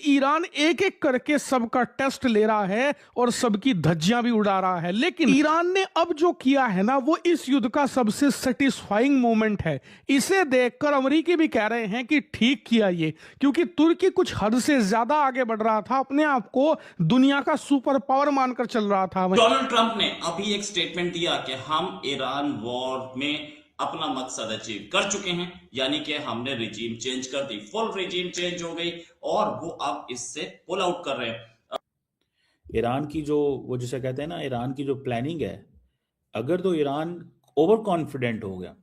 Iran एक एक करके सबका टेस्ट ले रहा है और सबकी धज्जियां भी उड़ा रहा है। लेकिन ईरान ने अब जो किया है ना, वो इस युद्ध का सबसे सेटिस्फाइंग मोमेंट है। इसे देखकर अमेरिकी भी कह रहे हैं कि ठीक किया ये, क्योंकि तुर्की कुछ हद से ज्यादा आगे बढ़ रहा था, अपने आप को दुनिया का सुपर पावर मानकर चल रहा था। डोनाल्ड ट्रंप ने अभी एक स्टेटमेंट दिया कि हम ईरान वॉर में अपना मकसद अचीव कर चुके हैं, यानी कि हमने रिजीम चेंज कर दी, फुल रिजीम चेंज हो गई और वो अब इससे पुल आउट कर रहे हैं। ईरान की जो वो जिसे कहते हैं ना, ईरान की जो प्लानिंग है, अगर तो ईरान ओवर कॉन्फिडेंट हो गया,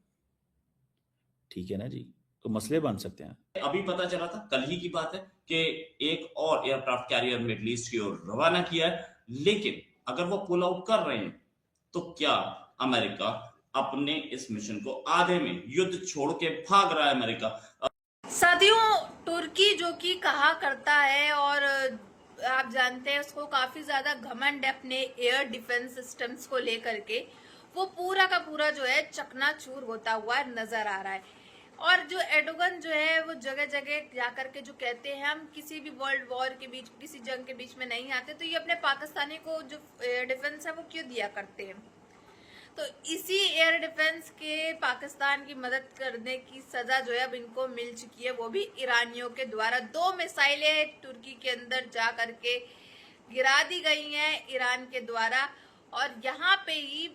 ठीक है ना जी, तो मसले बन सकते हैं। अभी पता चला था, कल ही की बात है, कि एक और एयरक्राफ्ट कैरियर मिडल ईस्ट की ओर रवाना किया है। लेकिन अगर वो पुल आउट कर रहे हैं तो क्या अमेरिका अपने इस मिशन को आधे में युद्ध छोड़ के भाग रहा है अमेरिका? साथियों, तुर्की जो कि कहा करता है और आप जानते हैं उसको काफी ज्यादा घमंड है अपने एयर डिफेंस सिस्टम्स को लेकर के, वो पूरा का पूरा जो है चकनाचूर होता हुआ नजर आ रहा है। और जो एर्डोगन जो है वो जगह जगह जाकर के जो कहते हैं हम किसी भी वर्ल्ड वॉर के बीच, किसी जंग के बीच में नहीं आते, तो ये अपने पाकिस्तानी को जो एयर डिफेंस है वो क्यों दिया करते हैं? तो इसी एयर डिफेंस के पाकिस्तान की मदद करने की सजा जो है अब इनको मिल चुकी है, वो भी ईरानियों के द्वारा। 2 मिसाइलें तुर्की के अंदर जा करके गिरा दी गई हैं ईरान के द्वारा, और यहाँ पे ही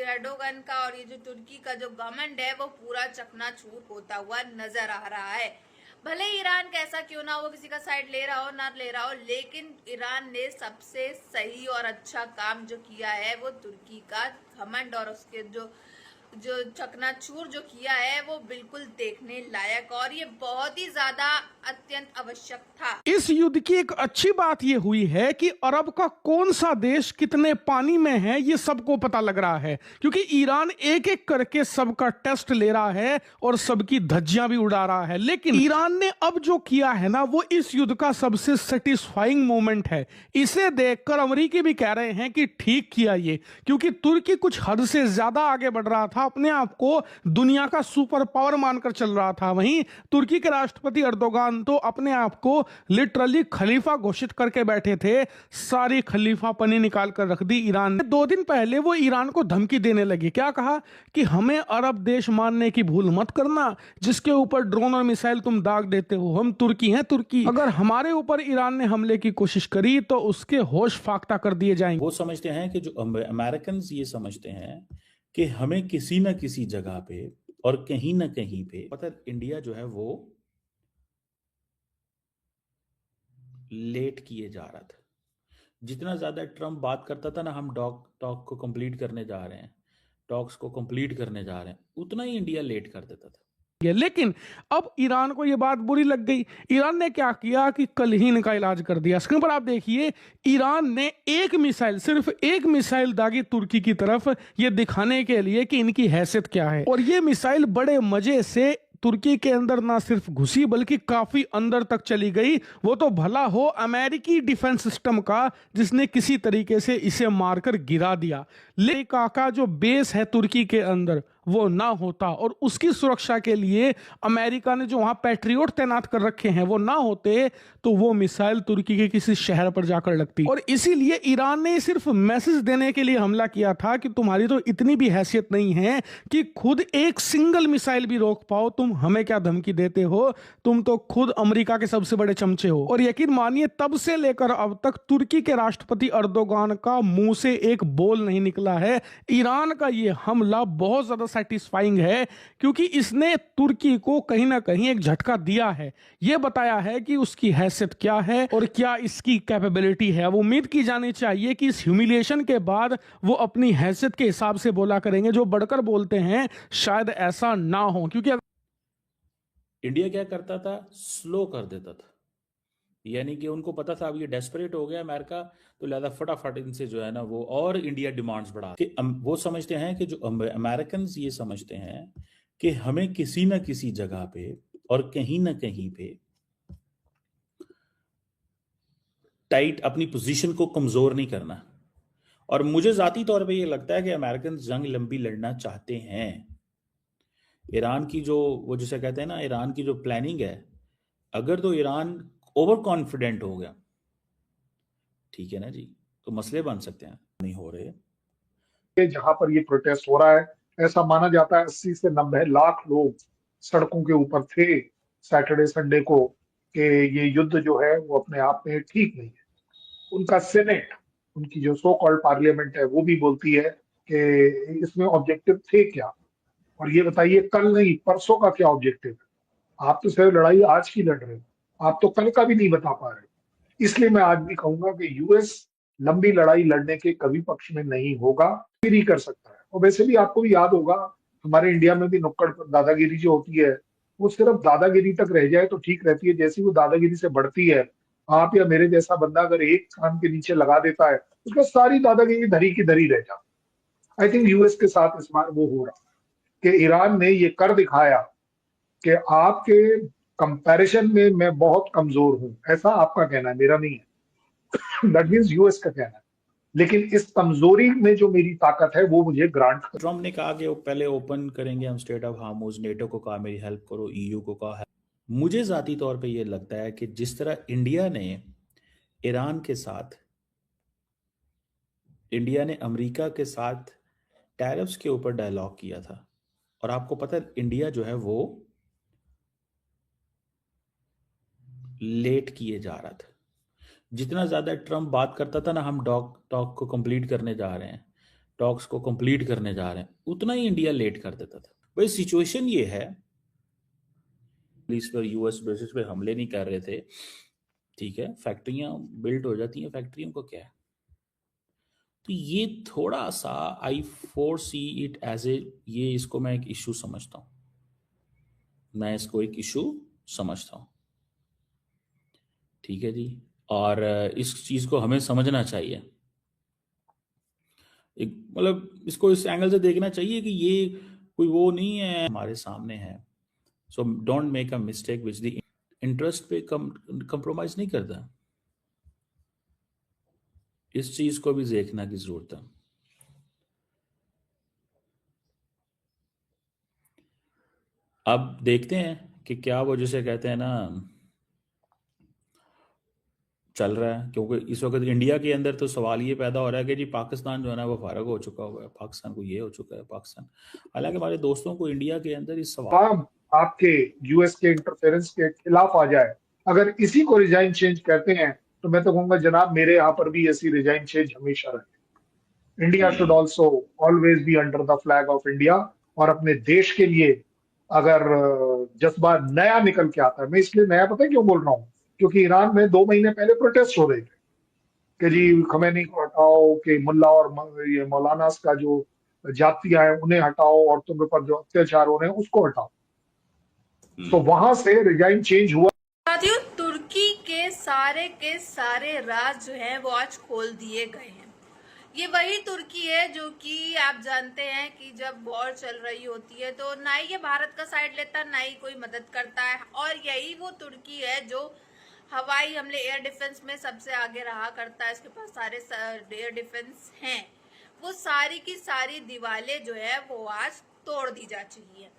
एर्डोगन का और ये जो तुर्की का जो गवर्नमेंट है वो पूरा चकनाचूर होता हुआ नजर आ रहा है। भले ईरान कैसा क्यों ना हो, किसी का साइड ले रहा हो ना ले रहा हो, लेकिन ईरान ने सबसे सही और अच्छा काम जो किया है वो तुर्की का घमंड और उसके जो चकनाचूर जो किया है वो बिल्कुल देखने लायक, और ये बहुत ही ज्यादा अत्यंत आवश्यक था। इस युद्ध की एक अच्छी बात यह हुई है कि अरब का कौन सा देश कितने पानी में है ये सबको पता लग रहा है, क्योंकि ईरान एक एक करके सबका टेस्ट ले रहा है और सबकी धज्जियां भी उड़ा रहा है। लेकिन ईरान ने अब जो किया है ना, वो इस युद्ध का सबसे सेटिस्फाइंग मोमेंट है। इसे देखकर अमेरिकी भी कह रहे हैं कि ठीक किया ये, क्योंकि तुर्की कुछ हद से ज्यादा आगे बढ़ रहा था, अपने आप को दुनिया का सुपर पावर मानकर चल रहा था। वहीं तुर्की के राष्ट्रपति एर्दोगान तो अपने आप को लिटरली खलीफा घोषित करके बैठे थे, सारी खलीफापनी निकाल कर रख दी ईरान ने। 2 दिन पहले वो ईरान को धमकी देने लगी, क्या कहा कि हमें अरब देश मानने की भूल मत करना जिसके ऊपर ड्रोन और मिसाइल तुम दाग देते हो, हम तुर्की हैं तुर्की, अगर हमारे ऊपर ईरान ने हमले की कोशिश करी तो उसके होश फाख्ता कर दिए जाएंगे। वो समझते हैं कि जो अमेरिकन ये समझते हैं कि हमें किसी न किसी जगह पे और कहीं ना कहीं पे, पता इंडिया जो है वो लेट किए जा रहा था। जितना ज्यादा ट्रम्प बात करता था ना, हम टॉक को कंप्लीट करने जा रहे हैं, टॉक्स को कंप्लीट करने जा रहे हैं, उतना ही इंडिया लेट कर देता था। लेकिन अब ईरान को यह बात बुरी लग गई। ईरान ने क्या किया कि कल ही इनका इलाज कर दिया। स्क्रीन पर आप देखिए, ईरान ने एक मिसाइल, सिर्फ एक मिसाइल दागी तुर्की की तरफ, ये दिखाने के लिए कि इनकी हैसियत क्या है। और ये मिसाइल बड़े मजे से तुर्की के अंदर ना सिर्फ घुसी बल्कि काफी अंदर तक चली गई। वो तो भला हो अमेरिकी डिफेंस सिस्टम का, जिसने किसी तरीके से इसे मारकर गिरा दिया। लेकिन का जो बेस है तुर्की के अंदर वो ना होता, और उसकी सुरक्षा के लिए अमेरिका ने जो वहां पैट्रियोट तैनात कर रखे हैं वो ना होते, तो वो मिसाइल तुर्की के किसी शहर पर जाकर लगती। और इसीलिए ईरान ने सिर्फ मैसेज देने के लिए हमला किया था कि तुम्हारी तो इतनी भी हैसियत नहीं है कि खुद एक सिंगल मिसाइल भी रोक पाओ, तुम हमें क्या धमकी देते हो, तुम तो खुद अमेरिका के सबसे बड़े चमचे हो। और यकीन मानिए, तब से लेकर अब तक तुर्की के राष्ट्रपति एर्दोगान का मुंह से एक बोल नहीं निकला है। ईरान का ये हमला बहुत ज्यादा सेटिस्फाइंग है, क्योंकि इसने तुर्की को कहीं ना कहीं एक झटका दिया है, यह बताया है कि उसकी हैसियत क्या है और क्या इसकी कैपेबिलिटी है। अब उम्मीद की जानी चाहिए कि इस ह्यूमिलिएशन के बाद वो अपनी हैसियत के हिसाब से बोला करेंगे। जो बढ़कर बोलते हैं शायद ऐसा ना हो, क्योंकि इंडिया क्या करता था, स्लो कर देता था, यानी कि उनको पता था अब ये डेस्परेट हो गया अमेरिका, तो लिहाजा फटाफट इनसे जो है ना वो, और इंडिया डिमांड्स बढ़ा कि वो समझते हैं कि जो अमेरिकन ये समझते हैं कि हमें किसी न किसी जगह पे और कहीं ना कहीं पे टाइट अपनी पोजीशन को कमजोर नहीं करना। और मुझे जाती तौर पे ये लगता है कि अमेरिकन जंग लंबी लड़ना चाहते हैं। ईरान की जो वो जिसे कहते हैं ना, ईरान की जो प्लानिंग है, अगर तो ईरान ओवर कॉन्फिडेंट हो गया, ठीक है ना जी, तो मसले बन सकते हैं, नहीं हो रहे। जहां पर ये प्रोटेस्ट हो रहा है, ऐसा माना जाता है 80 से 90 लाख लोग सड़कों के ऊपर थे सैटरडे संडे को, कि ये युद्ध जो है वो अपने आप में ठीक नहीं है। उनका सेनेट, उनकी जो सो कॉल्ड पार्लियामेंट है, वो भी बोलती है कि इसमें ऑब्जेक्टिव थे क्या, और ये बताइए कल नहीं परसों का क्या ऑब्जेक्टिव है। आप तो सिर्फ लड़ाई आज की लड़ रहे हो, आप तो कल का भी नहीं बता पा रहे। इसलिए मैं आज भी कहूंगा कि यूएस लंबी लड़ाई लड़ने के कभी पक्ष में नहीं होगा, फिर ही कर सकता है। और वैसे भी आपको भी याद होगा, हमारे इंडिया में भी नुक्कड़ पर दादागिरी जो होती है, वो सिर्फ दादागिरी तक रह जाए तो ठीक रहती है। जैसी वो दादागिरी से बढ़ती है, आप या मेरे जैसा बंदा अगर एक कान के नीचे लगा देता है, उसमें सारी दादागिरी धरी की धरी रह जाती। आई थिंक यूएस के साथ इस बार वो हो रहा कि ईरान ने ये कर दिखाया कि आपके कंपैरिजन में मैं बहुत कमजोर हूं। ऐसा आपका कहना है, मेरा नहीं है। दैट मींस यूएस का कहना है। लेकिन इस कमजोरी में जो मेरी ताकत है वो मुझे ग्रांट कर। ट्रम्प ने कहा कि वो पहले ओपन करेंगे हम स्टेट ऑफ हार्मोज, नेटो को कहा मेरी हेल्प करो, ईयू को कहा। मुझे जाती तौर पे ये लगता है कि जिस तरह इंडिया ने ईरान के साथ, इंडिया ने अमेरिका के साथ टैरिफ्स के ऊपर डायलॉग किया था, और आपको पता है इंडिया जो है वो लेट किए जा रहा था। जितना ज्यादा ट्रम्प बात करता था ना, हम टॉक को कंप्लीट करने जा रहे हैं, टॉक्स को कंप्लीट करने जा रहे हैं, उतना ही इंडिया लेट कर देता था। भाई सिचुएशन ये है, इस पर यूएस बेसिस पे हमले नहीं कर रहे थे, ठीक है, फैक्ट्रियां बिल्ड हो जाती हैं, फैक्ट्रियों को क्या है। तो ये थोड़ा सा I foresee it as a, ये इसको मैं एक इशू समझता हूं, मैं इसको एक इशू समझता हूं, ठीक है जी। और इस चीज को हमें समझना चाहिए, एक मतलब इसको इस एंगल से देखना चाहिए कि ये कोई वो नहीं है, हमारे सामने है। So don't make a mistake which the interest पे कंप्रोमाइज नहीं करता, इस चीज को भी देखना की जरूरत है। अब देखते हैं कि क्या वो जिसे कहते हैं ना चल रहा है, क्योंकि इस वक्त इंडिया के अंदर तो सवाल ये पैदा हो रहा है कि जी पाकिस्तान जो है ना वो फारग हो चुका हुआ है, पाकिस्तान को ये हो चुका है पाकिस्तान। हालांकि हमारे दोस्तों को इंडिया के अंदर इस सवाल आपके यूएस के इंटरफेरेंस के खिलाफ आ जाए, अगर इसी को रिजाइन चेंज करते हैं, तो मैं तो कहूंगा जनाब मेरे यहाँ पर भी ऐसी रिजाइन चेंज हमेशा रहे। India should also always be under the flag of India, और अपने देश के लिए अगर जज्बा नया निकल के आता है, मैं इसलिए नया पता है क्यों बोल रहा हूँ, क्योंकि ईरान में 2 महीने पहले प्रोटेस्ट हो रहे थे कि जी खमैनी को हटाओ, कि मुल्ला और ये मौलाना का जो जातियां हैं उन्हें हटाओ, औरतों के ऊपर जो अत्याचार हो रहे हैं उसको हटाओ। तो वहां से रिजाइन चेंज हुआ। साथियों, तुर्की के सारे राज जो हैं वो आज खोल दिए गए हैं। ये वही तुर्की है जो कि आप जानते हैं कि जब वॉर चल रही होती है तो ना ही ये भारत का साइड लेता, ना ही कोई मदद करता है, और यही वो तुर्की है जो हवाई हमले एयर डिफेंस में सबसे आगे रहा करता है। इसके पास सारे एयर डिफेंस हैं। वो सारी की सारी दीवारें जो है वो आज तोड़ दी जा चुकी है।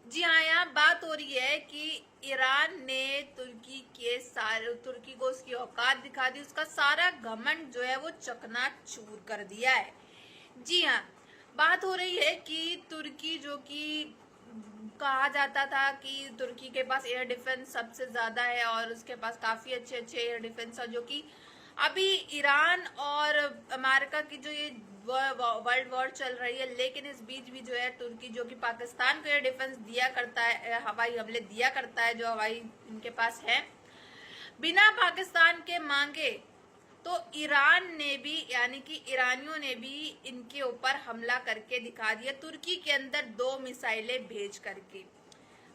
जी हाँ, यहाँ बात हो रही है कि ईरान ने तुर्की को उसकी औकात दिखा दी, उसका सारा घमंड जो है वो चकनाचूर कर दिया है। जी हाँ, बात हो रही है कि तुर्की जो कि कहा जाता था कि तुर्की के पास एयर डिफेंस सबसे ज्यादा है और उसके पास काफी अच्छे अच्छे एयर डिफेंस है, जो कि अभी ईरान और अमेरिका की जो ये वर्ल्ड वॉर चल रही है, लेकिन इस बीच भी जो है तुर्की जो कि पाकिस्तान को एयर डिफेंस दिया करता है, हवाई हमले दिया करता है, जो हवाई इनके पास है बिना पाकिस्तान के मांगे, तो ईरान ने भी यानी कि ईरानियों ने भी इनके ऊपर हमला करके दिखा दिया, तुर्की के अंदर 2 मिसाइलें भेज करके।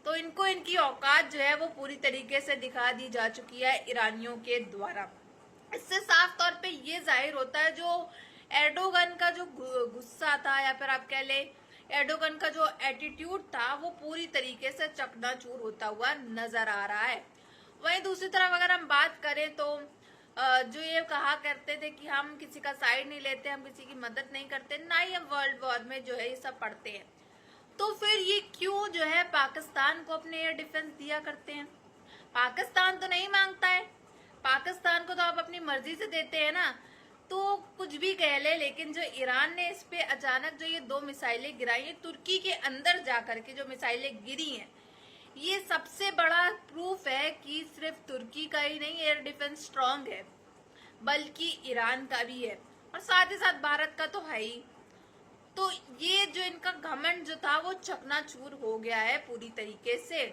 तो इनको इनकी औकात जो है वो पूरी तरीके से दिखा दी जा चुकी है ईरानियों के द्वारा। इससे साफ तौर पे ये जाहिर होता है जो एर्डोगन का जो गुस्सा था, या फिर आप कह ले एर्डोगन का जो एटीट्यूड था, वो पूरी तरीके से चकनाचूर होता हुआ नजर आ रहा है। वहीं दूसरी तरफ अगर हम बात करें तो जो ये कहा करते थे कि हम किसी का साइड नहीं लेते, हम किसी की मदद नहीं करते, ना ही हम वर्ल्ड वॉर में जो है ये सब पढ़ते हैं, तो फिर ये क्यों जो है पाकिस्तान को अपने एयर डिफेंस दिया करते हैं? पाकिस्तान तो नहीं मांगता है, पाकिस्तान को तो आप अपनी मर्जी से देते हैं ना, तो कुछ भी कह ले, लेकिन जो ईरान ने इस पे अचानक जो ये 2 मिसाइलें गिराई हैं तुर्की के अंदर जाकर के, जो मिसाइलें गिरी हैं, ये सबसे बड़ा प्रूफ है कि सिर्फ तुर्की का ही नहीं एयर डिफेंस स्ट्रांग है, बल्कि ईरान का भी है, और साथ ही साथ भारत का तो है ही। तो ये जो इनका घमंड जो था वो चकनाचूर हो गया है पूरी तरीके से।